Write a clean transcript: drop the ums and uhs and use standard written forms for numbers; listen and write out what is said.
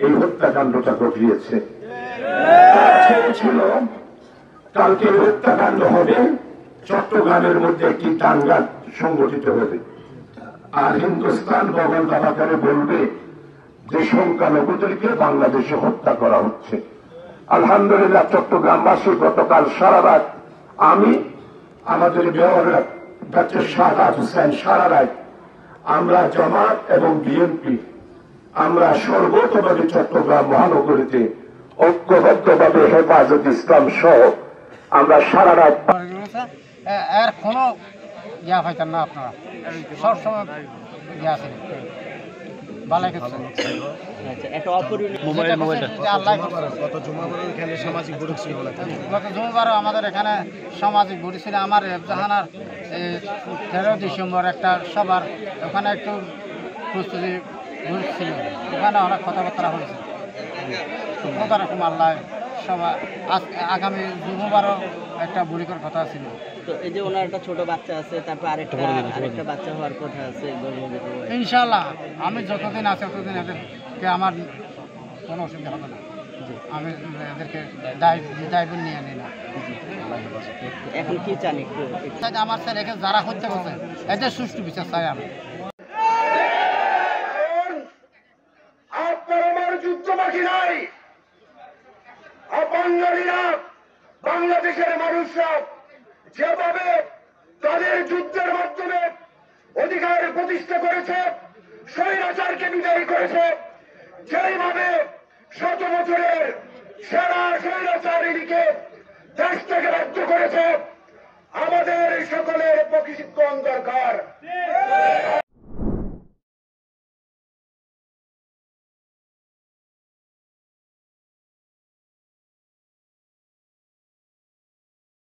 এই হত্যাকাণ্ডটা ঘটিয়েছে ছিল কালকে হত্যাকাণ্ড হবে, চট্টগ্রামের মধ্যে একটি দাঙ্গা সংগঠিত হবে, আর হিন্দুস্তান বগল দাবাকারে বলবে যে সংখ্যালঘুদেরকে বাংলাদেশে হত্যা করা হচ্ছে। আলহামদুলিল্লাহ চট্টগ্রামবাসী গতকাল সারা রাত আমি আমাদের মেয়র ডক্টর শাহাদাত হোসেন সারা রাত আমরা জামাত এবং বিএনপি আমরা সর্বতভাবে চট্টগ্রাম মহানগরীতে ঐক্যবদ্ধভাবে হেফাজত ইসলাম সহ আমরা সারা রাত এর কোনো ইয়া পাইতেন না আপনারা সবসময় ইয়া আছে আমাদের এখানে সামাজিক ভোট ছিল। আমার এফজাহানার 13 ডিসেম্বর একটা সবার ওখানে একটু প্রস্তুতি ভোট ছিল, ওখানে অনেক কথাবার্তা হয়েছে। কোথা রকম আল্লাহ সবার আগামী জুমাবারও একটা বুড়িকর কথা ছিল। তো এই যে ওনার একটা ছোট বাচ্চা আছে, তারপর আরেকটা বাচ্চা হওয়ার কথা আছে, ইনশাআল্লাহ আমি যতদিন আছে ততদিন এদেরকে আমার কোনো অসুবিধা হবে না। আমি এদেরকে দায়িত্ব নিয়ে নিই না। এখন কি চান আমার স্যার এখানে যারা হত্যা করছে এদের সুষ্ঠু বিচার চাই আমি। আপনার আমার যুদ্ধ বাকি নাই। বাঙালিরা বাংলাদেশের মানুষরা যেভাবে তাদের যুদ্ধের মাধ্যমে অধিকার প্রতিষ্ঠা করেছে, স্বৈরাচারকে বিদায়ী করেছে, যেইভাবে 100 বছরের সেরা স্বৈরাচারীকে দেশ থেকে বাধ্য করেছে, আমাদের সকলের প্রশিক্ষণ দরকার।